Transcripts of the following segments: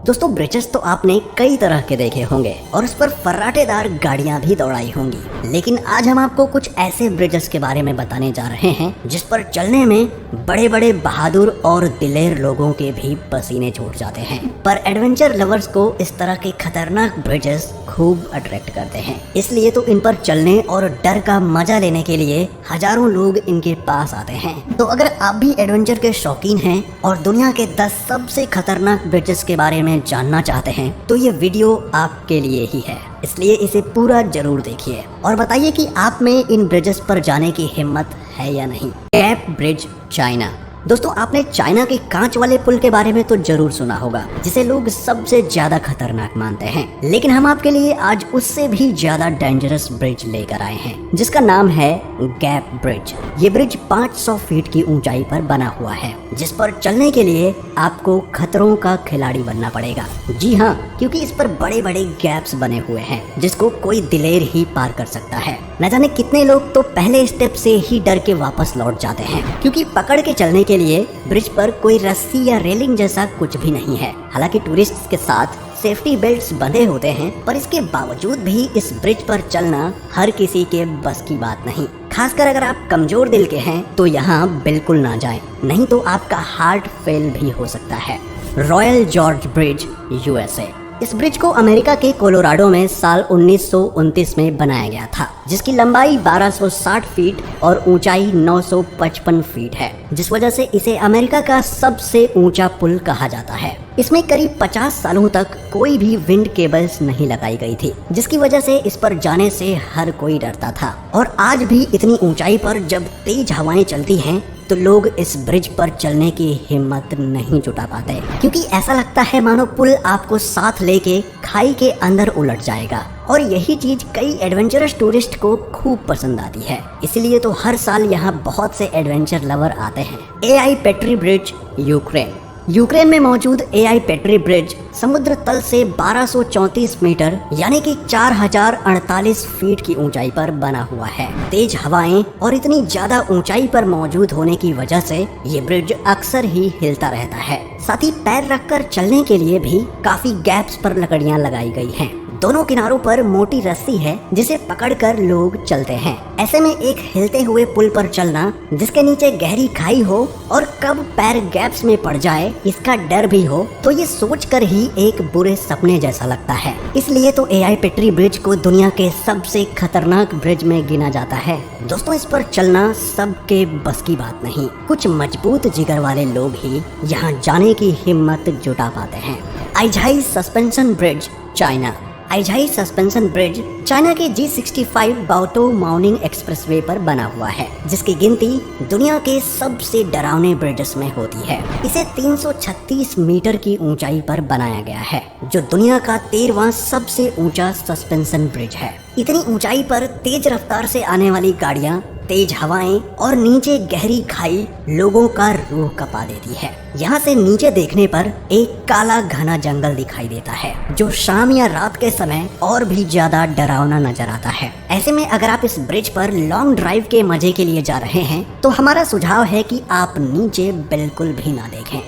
दोस्तों ब्रिजेस तो आपने कई तरह के देखे होंगे और उस पर फर्राटेदार गाड़ियां भी दौड़ाई होंगी, लेकिन आज हम आपको कुछ ऐसे ब्रिजेस के बारे में बताने जा रहे हैं जिस पर चलने में बड़े बड़े बहादुर और दिलेर लोगों के भी पसीने छूट जाते हैं। पर एडवेंचर लवर्स को इस तरह के खतरनाक ब्रिजेस खूब अट्रैक्ट करते हैं, इसलिए तो इन पर चलने और डर का मजा लेने के लिए हजारों लोग इनके पास आते हैं। तो अगर आप भी एडवेंचर के शौकीन हैं और दुनिया के 10 सबसे खतरनाक ब्रिजेस के बारे में जानना चाहते हैं तो ये वीडियो आपके लिए ही है, इसलिए इसे पूरा जरूर देखिए और बताइए कि आप में इन ब्रिजेस पर जाने की हिम्मत है या नहीं। Gap bridge, China. दोस्तों आपने चाइना के कांच वाले पुल के बारे में तो जरूर सुना होगा, जिसे लोग सबसे ज्यादा खतरनाक मानते हैं, लेकिन हम आपके लिए आज उससे भी ज्यादा डेंजरस ब्रिज लेकर आए हैं जिसका नाम है गैप ब्रिज। ये ब्रिज 500 फीट की ऊंचाई पर बना हुआ है, जिस पर चलने के लिए आपको खतरों का खिलाड़ी बनना पड़ेगा। जी हाँ, क्योंकि इस पर बड़े बड़े गैप्स बने हुए हैं जिसको कोई दिलेर ही पार कर सकता है। न जाने कितने लोग तो पहले स्टेप से ही डर के वापस लौट जाते हैं, क्योंकि पकड़ के चलने के लिए ब्रिज पर कोई रस्सी या रेलिंग जैसा कुछ भी नहीं है। हालांकि टूरिस्ट्स के साथ सेफ्टी बेल्ट्स बंधे होते हैं, पर इसके बावजूद भी इस ब्रिज पर चलना हर किसी के बस की बात नहीं। खासकर अगर आप कमजोर दिल के हैं तो यहाँ बिल्कुल ना जाएं, नहीं तो आपका हार्ट फेल भी हो सकता है। Royal George bridge, USA. इस ब्रिज को अमेरिका के कोलोराडो में साल 1929 में बनाया गया था, जिसकी लंबाई 1260 फीट और ऊंचाई 955 फीट है, जिस वजह से इसे अमेरिका का सबसे ऊंचा पुल कहा जाता है। इसमें करीब 50 सालों तक कोई भी विंड केबल्स नहीं लगाई गई थी, जिसकी वजह से इस पर जाने से हर कोई डरता था। और आज भी इतनी ऊंचाई पर जब तेज हवाएं चलती हैं तो लोग इस ब्रिज पर चलने की हिम्मत नहीं जुटा पाते, क्योंकि ऐसा लगता है मानो पुल आपको साथ लेके खाई के अंदर उलट जाएगा। और यही चीज कई एडवेंचरस टूरिस्ट को खूब पसंद आती है, इसलिए तो हर साल यहाँ बहुत से एडवेंचर लवर आते हैं। AI petri bridge, Ukraine. Ukraine में मौजूद एआई पेट्री ब्रिज समुद्र तल से 1234 मीटर यानी कि 4048 फीट की ऊंचाई पर बना हुआ है। तेज हवाएं और इतनी ज्यादा ऊंचाई पर मौजूद होने की वजह से ये ब्रिज अक्सर ही हिलता रहता है। साथ ही पैर रखकर चलने के लिए भी काफी गैप्स पर लकड़ियां लगाई गई हैं। दोनों किनारों पर मोटी रस्सी है जिसे पकड़कर लोग चलते हैं। ऐसे में एक हिलते हुए पुल पर चलना जिसके नीचे गहरी खाई हो और कब पैर गैप्स में पड़ जाए इसका डर भी हो, तो ये सोचकर ही एक बुरे सपने जैसा लगता है। इसलिए तो एआई पेट्री ब्रिज को दुनिया के सबसे खतरनाक ब्रिज में गिना जाता है। दोस्तों इस पर चलना सबके बस की बात नहीं, कुछ मजबूत जिगर वाले लोग ही यहाँ जाने की हिम्मत जुटा पाते हैं। Aizhai suspension bridge, China. Aizhai suspension bridge China के G65 बाओटो माउनिंग एक्सप्रेसवे पर बना हुआ है, जिसकी गिनती दुनिया के सबसे डरावने ब्रिजेस में होती है। इसे 336 मीटर की ऊंचाई पर बनाया गया है, जो दुनिया का 13वां सबसे ऊंचा सस्पेंशन ब्रिज है। इतनी ऊंचाई पर तेज रफ्तार से आने वाली गाड़ियां, तेज हवाएं और नीचे गहरी खाई लोगों का रूह कपा देती है। यहाँ से नीचे देखने पर एक काला घना जंगल दिखाई देता है, जो शाम या रात के समय और भी ज्यादा डरावना नजर आता है। ऐसे में अगर आप इस ब्रिज पर लॉन्ग ड्राइव के मजे के लिए जा रहे हैं तो हमारा सुझाव है कि आप नीचे बिल्कुल भी ना देखें।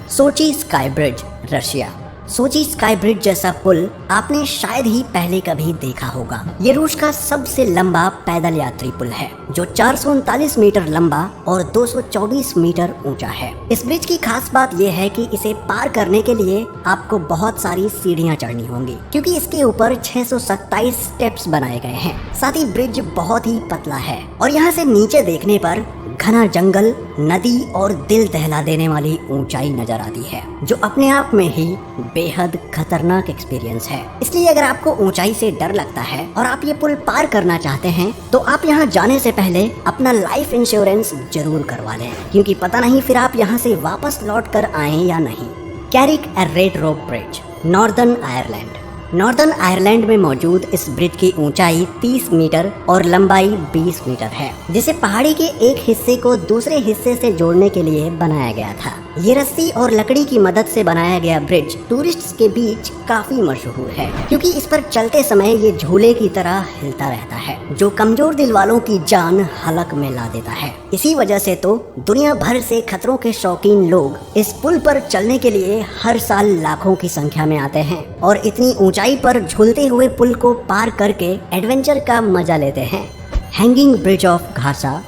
सोची स्काई ब्रिज, रशिया। सोची स्काई ब्रिज जैसा पुल आपने शायद ही पहले कभी देखा होगा। ये रूस का सबसे लंबा पैदल यात्री पुल है, जो 439 मीटर लंबा और 224 मीटर ऊंचा है। इस ब्रिज की खास बात यह है कि इसे पार करने के लिए आपको बहुत सारी सीढ़ियां चढ़नी होंगी, क्योंकि इसके ऊपर 627 स्टेप्स बनाए गए हैं। साथ ही ब्रिज बहुत ही पतला है और यहाँ से नीचे देखने पर घना जंगल, नदी और दिल दहला देने वाली ऊंचाई नजर आती है, जो अपने आप में ही बेहद खतरनाक एक्सपीरियंस है। इसलिए अगर आपको ऊंचाई से डर लगता है और आप ये पुल पार करना चाहते हैं तो आप यहाँ जाने से पहले अपना लाइफ इंश्योरेंस जरूर करवा लें, क्योंकि पता नहीं फिर आप यहाँ से वापस लौट कर आए या नहीं। Carrick Rede rope bridge, Northern Ireland. Northern Ireland में मौजूद इस ब्रिज की ऊंचाई 30 मीटर और लंबाई 20 मीटर है, जिसे पहाड़ी के एक हिस्से को दूसरे हिस्से से जोड़ने के लिए बनाया गया था। ये रस्सी और लकड़ी की मदद से बनाया गया ब्रिज टूरिस्ट्स के बीच काफी मशहूर है, क्योंकि इस पर चलते समय ये झूले की तरह हिलता रहता है, जो कमजोर दिल वालों की जान हलक में ला देता है। इसी वजह से तो दुनिया भर से खतरों के शौकीन लोग इस पुल पर चलने के लिए हर साल लाखों की संख्या में आते हैं और इतनी ऊंचाई पर झूलते हुए पुल को पार करके एडवेंचर का मजा लेते हैं। हैंगिंग ब्रिज ऑफ घासा,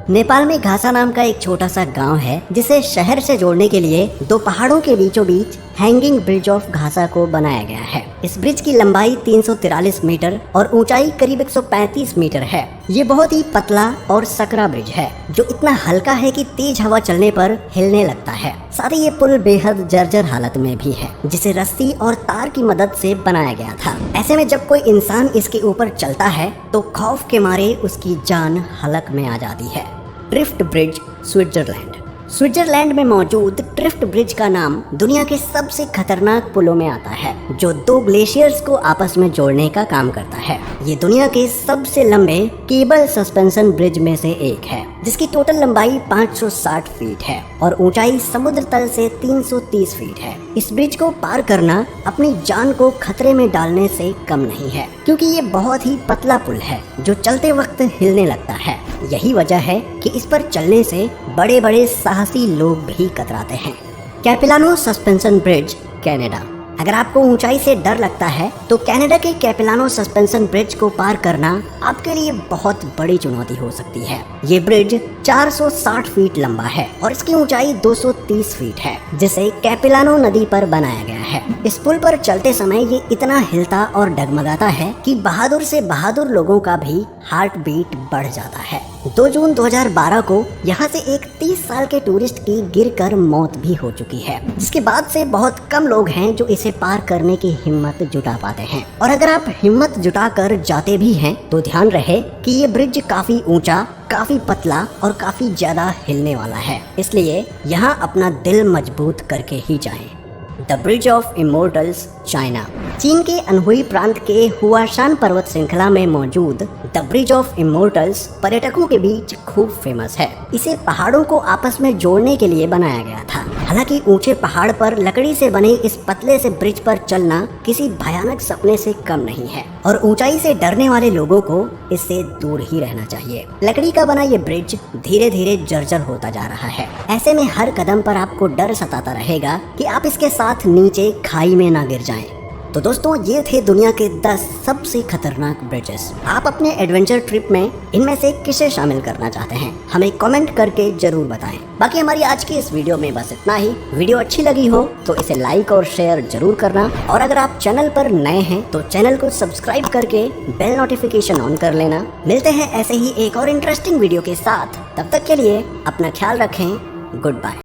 नेपाल में घासा नाम का एक छोटा सा गांव है, जिसे शहर से जोड़ने के लिए दो पहाड़ों के बीचों बीच हैंगिंग ब्रिज ऑफ घासा को बनाया गया है। इस ब्रिज की लंबाई 343 मीटर और ऊंचाई करीब 135 मीटर है। ये बहुत ही पतला और सकरा ब्रिज है, जो इतना हल्का है कि तेज हवा चलने पर हिलने लगता है। साथ ही ये पुल बेहद जर्जर हालत में भी है, जिसे रस्सी और तार की मदद से बनाया गया था। ऐसे में जब कोई इंसान इसके ऊपर चलता है तो खौफ के मारे उसकी जान हलक में आ जाती है। ट्रिफ्ट ब्रिज, स्विट्जरलैंड में मौजूद ट्रिफ्ट ब्रिज का नाम दुनिया के सबसे खतरनाक पुलों में आता है, जो दो ग्लेशियर्स को आपस में जोड़ने का काम करता है। ये दुनिया के सबसे लंबे केबल सस्पेंशन ब्रिज में से एक है, जिसकी टोटल लंबाई 560 फीट है और ऊंचाई समुद्र तल से 330 फीट है। इस ब्रिज को पार करना अपनी जान को खतरे में डालने से कम नहीं है, क्योंकि ये बहुत ही पतला पुल है जो चलते वक्त हिलने लगता है। यही वजह है कि इस पर चलने से बड़े बड़े साहसी लोग भी कतराते हैं। कैपिलानो सस्पेंशन ब्रिज, कनाडा। अगर आपको ऊंचाई से डर लगता है तो कनाडा के कैपिलानो सस्पेंशन ब्रिज को पार करना आपके लिए बहुत बड़ी चुनौती हो सकती है। ये ब्रिज 460 फीट लंबा है और इसकी ऊंचाई 230 फीट है, जिसे कैपिलानो नदी पर बनाया गया है। इस पुल पर चलते समय ये इतना हिलता और डगमगाता है कि बहादुर से बहादुर लोगों का भी हार्ट बीट बढ़ जाता है। 2 जून 2012 को यहाँ से एक 30 साल के टूरिस्ट की गिरकर मौत भी हो चुकी है, जिसके बाद से बहुत कम लोग हैं जो इसे पार करने की हिम्मत जुटा पाते हैं। और अगर आप हिम्मत जुटा कर जाते भी हैं तो ध्यान रहे कि ये ब्रिज काफी ऊंचा, काफी पतला और काफी ज्यादा हिलने वाला है, इसलिए यहाँ अपना दिल मजबूत करके ही जाएं। The bridge of immortals, China. चीन के अनहुई प्रांत के हुआशान पर्वत श्रृंखला में मौजूद द ब्रिज ऑफ इमोर्टल्स पर्यटकों के बीच खूब फेमस है। इसे पहाड़ों को आपस में जोड़ने के लिए बनाया गया था। हालांकि ऊंचे पहाड़ पर लकड़ी से बने इस पतले से ब्रिज पर चलना किसी भयानक सपने से कम नहीं है और ऊंचाई से डरने वाले लोगों को इससे दूर ही रहना चाहिए। लकड़ी का बना ये ब्रिज धीरे धीरे जर्जर होता जा रहा है। ऐसे में हर कदम पर आपको डर सताता रहेगा कि आप इसके साथ नीचे खाई में ना गिर जाएं। तो दोस्तों, ये थे दुनिया के 10 सबसे खतरनाक ब्रिजेस। आप अपने एडवेंचर ट्रिप में इनमें से किसे शामिल करना चाहते हैं, हमें कमेंट करके जरूर बताएं। बाकी हमारी आज की इस वीडियो में बस इतना ही। वीडियो अच्छी लगी हो तो इसे लाइक और शेयर जरूर करना, और अगर आप चैनल पर नए हैं तो चैनल को सब्सक्राइब करके बेल नोटिफिकेशन ऑन कर लेना। मिलते हैं ऐसे ही एक और इंटरेस्टिंग वीडियो के साथ। तब तक के लिए अपना ख्याल रखें। Good bye.